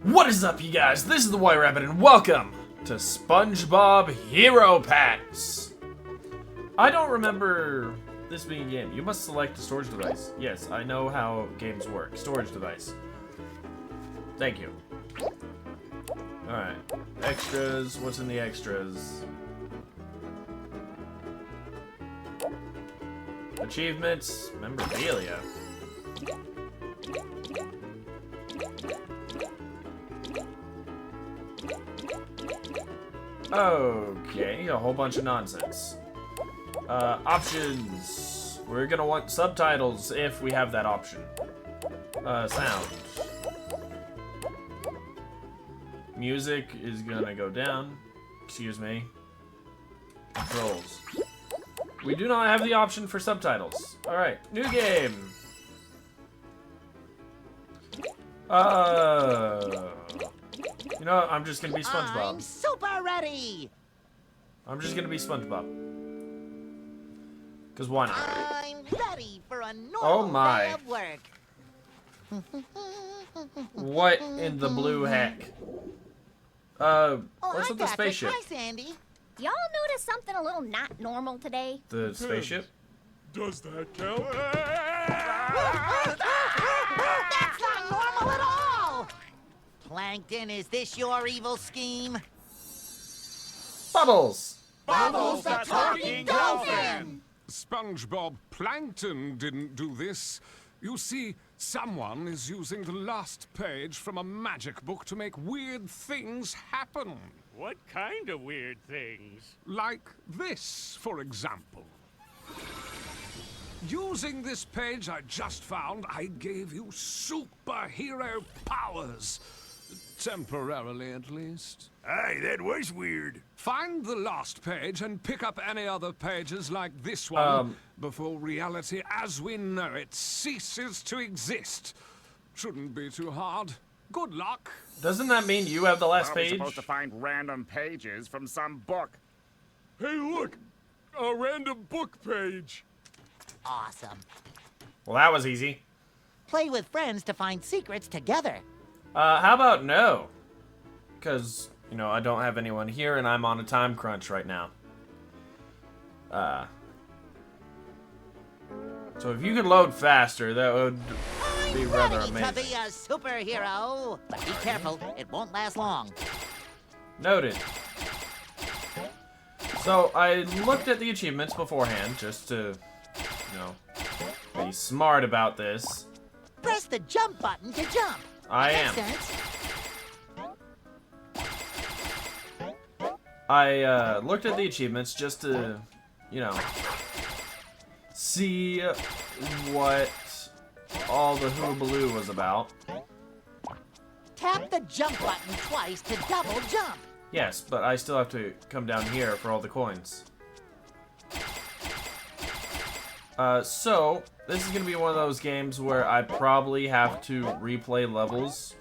What is up, you guys? This is the White Rabbit, and welcome to Spongebob HeroPants. I don't remember this being a game. You must select a storage device. Yes, I know how games work. Storage device. Thank you. Alright. Extras. What's in the extras? Achievements. Memorabilia. Okay, a whole bunch of nonsense. Options. We're gonna want subtitles if we have that option. Sound. Music is gonna go down. Excuse me. Controls. We do not have the option for subtitles. Alright, new game. You know what? I'm just gonna be SpongeBob. I'm super ready. I'm just gonna be SpongeBob. Cause why not? I'm ready for a normal day of work. What in the blue heck? What's with the spaceship? Hi, Sandy. Y'all notice something a little not normal today? The spaceship? Does that count? That's not normal at all. Plankton, is this your evil scheme? Bubbles! Bubbles the talking dolphin! SpongeBob Plankton didn't do this. You see, someone is using the last page from a magic book to make weird things happen. What kind of weird things? Like this, for example. Using this page I just found, I gave you superhero powers. Temporarily, at least. Hey, that was weird. Find the last page and pick up any other pages like this one before reality as we know it ceases to exist. Shouldn't be too hard. Good luck. Doesn't that mean you have the last We're page? supposed to find random pages from some book. Hey, look! A random book page. Awesome. Well, that was easy. Play with friends to find secrets together. How about no? Because, you know, I don't have anyone here and I'm on a time crunch right now. So if you could load faster, that would be rather ready amazing. to be a superhero. But be careful, it won't last long. Noted. So I looked at the achievements beforehand just to, you know, be smart about this. Press the jump button to jump. I That am. makes sense. I looked at the achievements just to, you know, see what all the hoobaloo was about. Tap the jump button twice to double jump. Yes, but I still have to come down here for all the coins. So, this is going to be one of those games where I probably have to replay levels.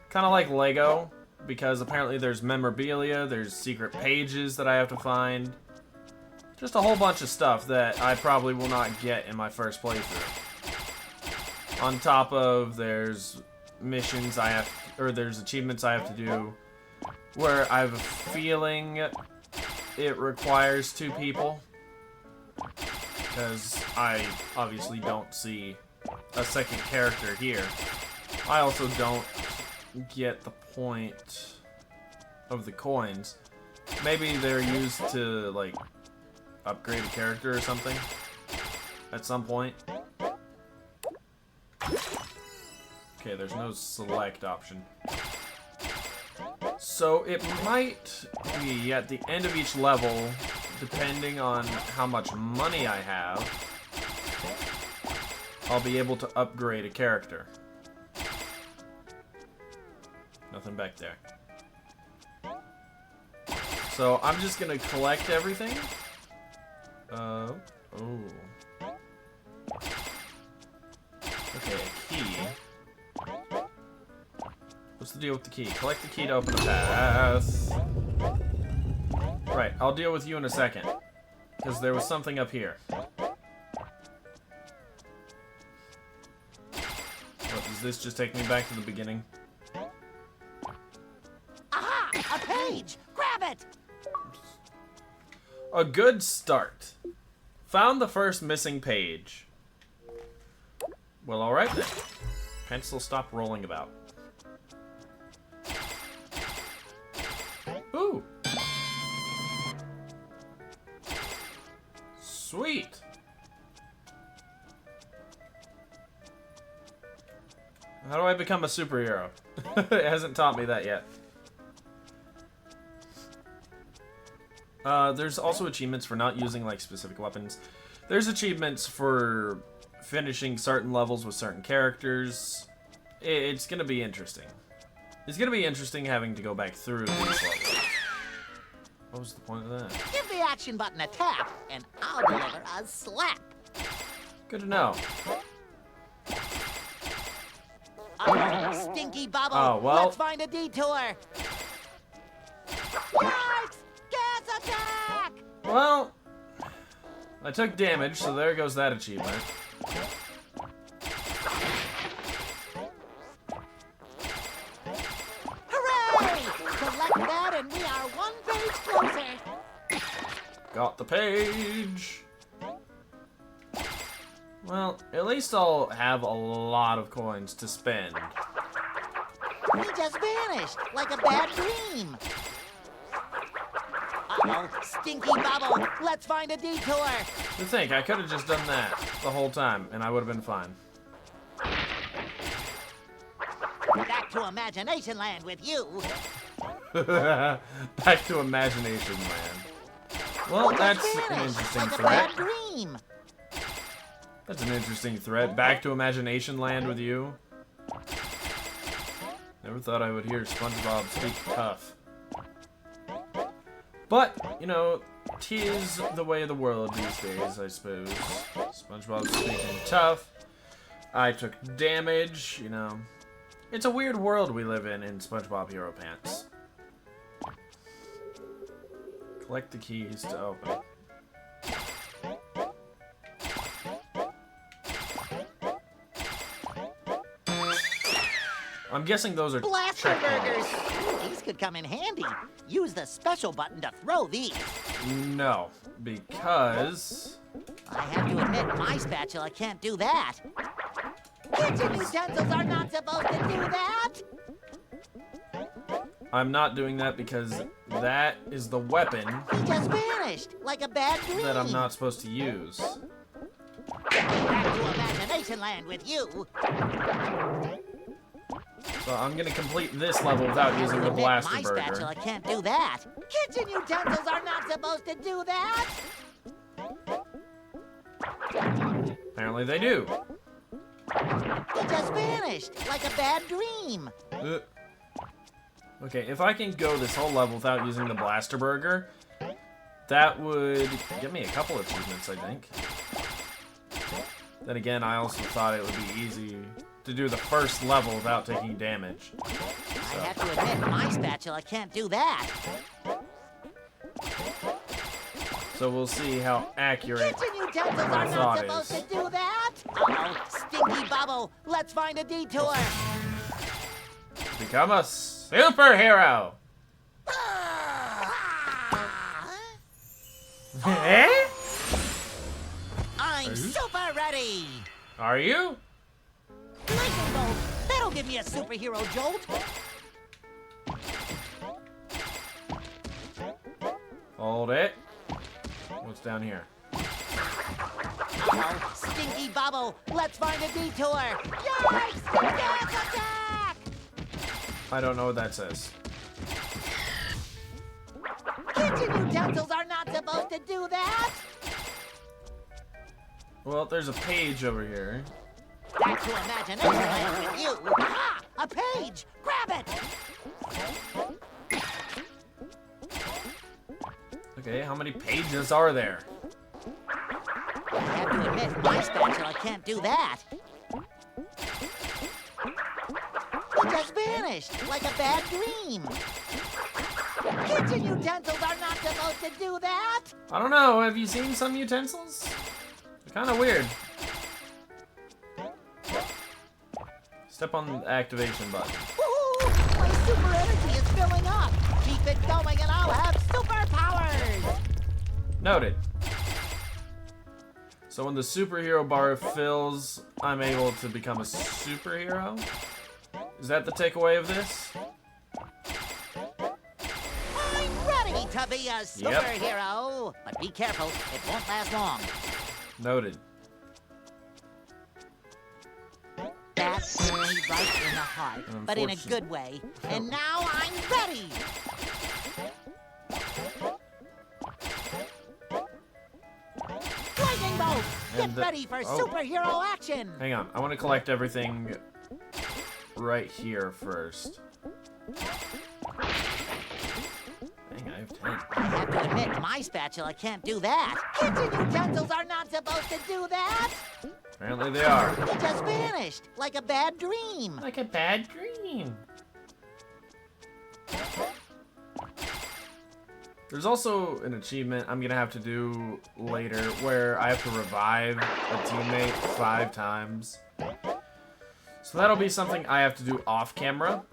Kind of like Lego, because apparently there's memorabilia, there's secret pages that I have to find. Just a whole bunch of stuff that I probably will not get in my first playthrough. On top of, there's missions I have, or there's achievements I have to do, where I have a feeling it requires 2 people. Because I obviously don't see a second character here. I also don't get the point of the coins. Maybe they're used to, like, upgrade a character or something at some point. Okay, there's no select option. So it might be at the end of each level, depending on how much money I have, I'll be able to upgrade a character. Nothing back there. So I'm just gonna collect everything. Oh. Okay, a key. What's the deal with the key? Collect the key to open the path. Right, I'll deal with you in a second. Because there was something up here. What, does this just take me back to the beginning? A page! Grab it! A good start. Found the first missing page. Well, alright then. Pencil, stop rolling about. Ooh. Sweet. How do I become a superhero? It hasn't taught me that yet. There's also achievements for not using like specific weapons. There's achievements for finishing certain levels with certain characters. It's gonna be interesting. It's gonna be interesting having to go back through these levels. What was the point of that? Give the action button a tap, and I'll deliver a slap. Good to know. Stinky bubble. Oh, well. Let's find a detour. Yikes! Gas attack! Well, I took damage, so there goes that achievement. Hooray! Collect that, and we are one page closer. Got the page. Well, at least I'll have a lot of coins to spend. He just vanished, like a bad dream. Uh-oh, Stinky Bubble, let's find a detour. To think, I could have just done that the whole time, and I would have been fine. Back to Imagination Land with you. Back to Imagination Land. Well, that's an Vanished, interesting like a threat. bad dream. That's an interesting threat. Back to Imagination Land with you. Never thought I would hear SpongeBob speak tough. But, you know, 'tis the way of the world these days, I suppose. SpongeBob's speaking tough. I took damage, you know. It's a weird world we live in SpongeBob HeroPants. Collect the keys to open it. I'm guessing those are Blaster checkpoints. burgers. These could come in handy. Use the special button to throw these. No, because I have to admit, my spatula can't do that. Kitchen utensils are not supposed to do that. I'm not doing that because that is the weapon He just vanished, like a bad dream. that I'm not supposed to use. Back to Imagination Land with you. So I'm gonna complete this level without using the Admit, blaster my burger. spatula can't do that. Kitchen utensils are not supposed to do that. Apparently they do. He just vanished, like a bad dream. Okay, if I can go this whole level without using the blaster burger, that would give me a couple achievements, I think. Then again, I also thought it would be easy to do the first level without taking damage. I have to admit, my spatula can't do that. So we'll see how accurate Kitchen utensils my are not thought supposed is. to do that. Uh-oh, Stinky Bubble, let's find a detour. Become a superhero! Eh? I'm super ready. Are you? Lightning bolt, that'll give me a superhero jolt. Hold it. What's down here? Uh-oh, Stinky Bubble, let's find a detour. Yikes! Gas attack! I don't know what that says. Kitchen utensils are not supposed to do that. Well, there's a page over here. Back to Imagination Land with you. Aha! A page! Grab it! Okay, how many pages are there? I have to admit, my spatula can't do that. He just vanished, like a bad dream. Kitchen utensils are not supposed to do that. I don't know. Have you seen some utensils? They're kind of weird. Step on the activation button. Woohoo! My super energy energy is filling up. Keep it going and I'll have superpowers. Noted. So when the superhero bar fills, I'm able to become a superhero? Is that the takeaway of this? I'm ready to be a superhero. But be careful, it won't last long. Noted. That hit me right in the heart, but in a good way. And now I'm ready. Lightning bolt! Get ready for superhero action! Hang on, I want to collect everything right here first. Dang, I have 10. I have to admit, my spatula can't do that. Kitchen utensils are not supposed to do that. Apparently they are. It just vanished, like a bad dream. Like a bad dream. There's also an achievement I'm gonna have to do later where I have to revive a teammate 5 times. So that'll be something I have to do off camera.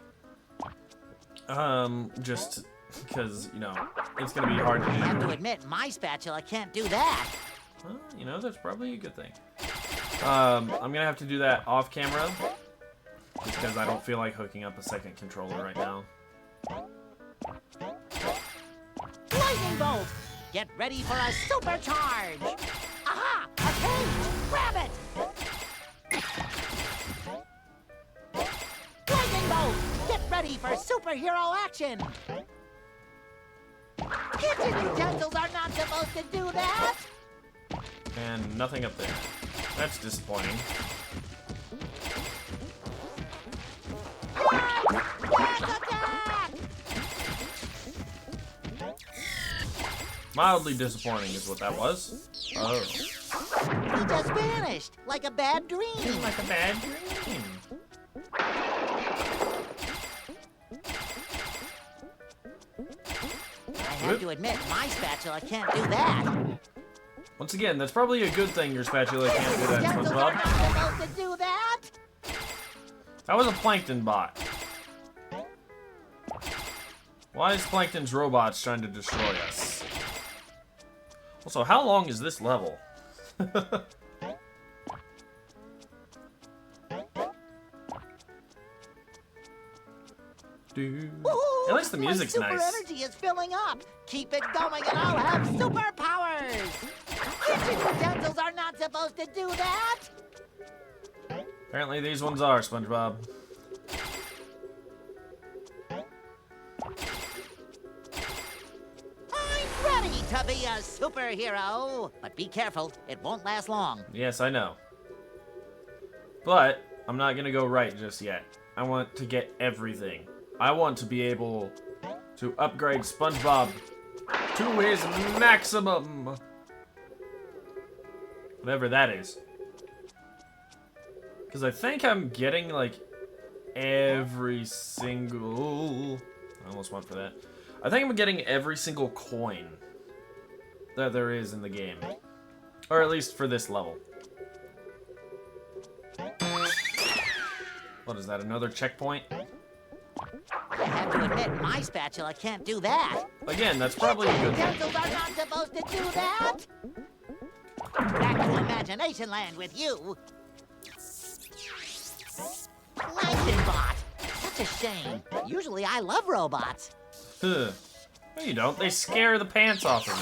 Just because, you know, it's gonna be hard to do. I have to admit, my spatula can't do that. Well, you know, that's probably a good thing. I'm gonna have to do that off camera. Just because I don't feel like hooking up a second controller right now. Lightning bolt! Get ready for a supercharge! Aha! A cage! Grab it! Lightning bolt! Get ready for superhero action! Kitchen utensils are not supposed to do that! And nothing up there. That's disappointing. Gas attack! Mildly disappointing is what that was. Oh. He just vanished, like a bad dream. Like a bad dream. I have to admit, my spatula can't do that. Once again, that's probably a good thing your spatula can't do that, Utensils are not SpongeBob. supposed to do that. That was a plankton bot. Why is Plankton's robots trying to destroy us? Also, how long is this level? Ooh, At least the music's my super nice. energy is filling up. Keep it going and I'll have superpowers. Kitchen utensils are not supposed to do that. Apparently these ones are, SpongeBob. I'm ready to be a superhero. But be careful, it won't last long. Yes, I know. But I'm not gonna go right just yet. I want to get everything. I want to be able to upgrade SpongeBob to his maximum. Whatever that is. Because I think I'm getting, like, every single... I almost went for that. I think I'm getting every single coin that there is in the game. Or at least for this level. What is that, another checkpoint? I have to admit, my spatula can't do that. Again, that's probably a good thing. Utensils are not supposed to do that. Back to Imagination Land with you. Plankton bot. Such a shame. Usually I love robots. Huh. No, you don't. They scare the pants off of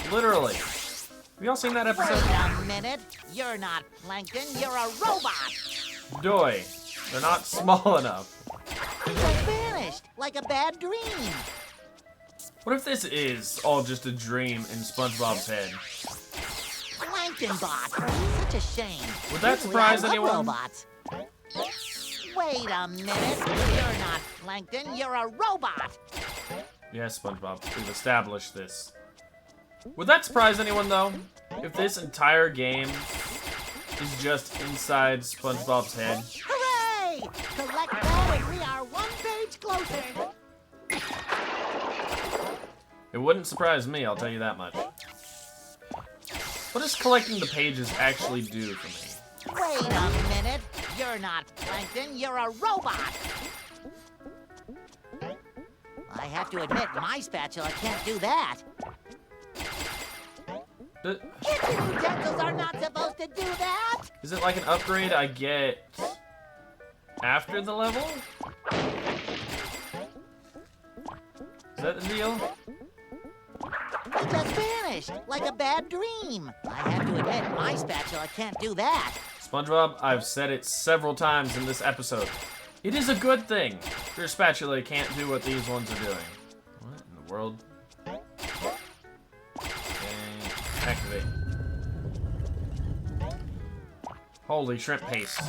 you. Literally. Have you all seen that episode? Wait a minute. You're not Plankton, you're a robot. Doy. They're not small enough. He just vanished, like a bad dream. What if this is all just a dream in SpongeBob's head? Plankton bot. Such a shame. Would that Usually surprise I love anyone? Robots. Wait a minute. You're not Plankton, you're a robot. Yes, SpongeBob. We've established this. Would that surprise anyone, though? If this entire game is just inside SpongeBob's head? Hooray! Collect that and we are one page closer. It wouldn't surprise me, I'll tell you that much. What does collecting the pages actually do for me? Wait a minute. You're not Plankton, you're a robot. I have to admit, my spatula can't do that. Kitchen utensils are not supposed to do that! Is it like an upgrade I get after the level? Is that the deal? It just vanished, like a bad dream. I have to admit, my spatula can't do that. SpongeBob, I've said it several times in this episode. It is a good thing your spatula can't do what these ones are doing. What in the world? Okay, activate. Holy shrimp paste.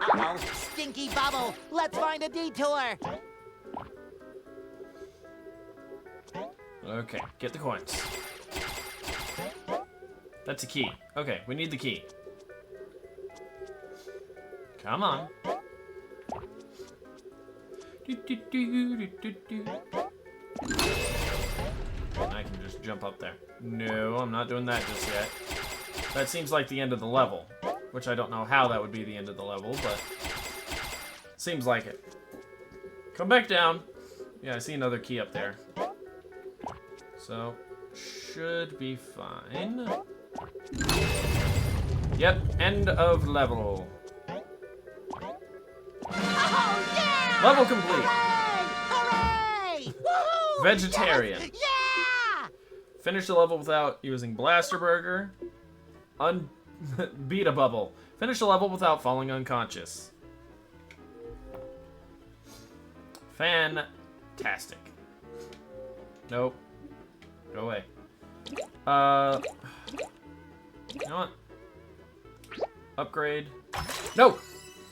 Uh-oh, stinky bubble. Let's find a detour. Okay, get the coins. That's a key. Okay, we need the key. Come on. I can just jump up there. No, I'm not doing that just yet. That seems like the end of the level, which I don't know how that would be the end of the level, but seems like it. Come back down. Yeah, I see another key up there. So, should be fine. Yep, end of level. Oh, yeah! Level complete. Hooray! Hooray! Woohoo! Vegetarian. Yes! Yeah! Finish the level without using Blaster Burger. Beat a bubble. Finish the level without falling unconscious. Fantastic. Nope. Go away. You know what? Upgrade. No!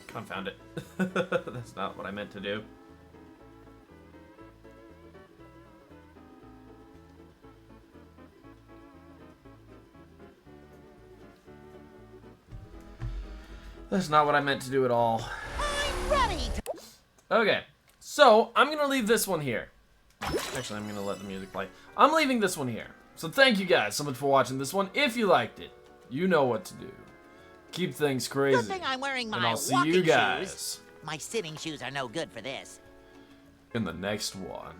Confound it. That's not what I meant to do. That's not what I meant to do at all. I'm ready to... Okay, so I'm gonna leave this one here. Actually, I'm gonna let the music play. I'm leaving this one here. So thank you guys so much for watching this one. If you liked it, you know what to do. Keep things crazy. Good thing I'm wearing my and I'll see walking you guys shoes. My sitting shoes are no good for this. in the next one.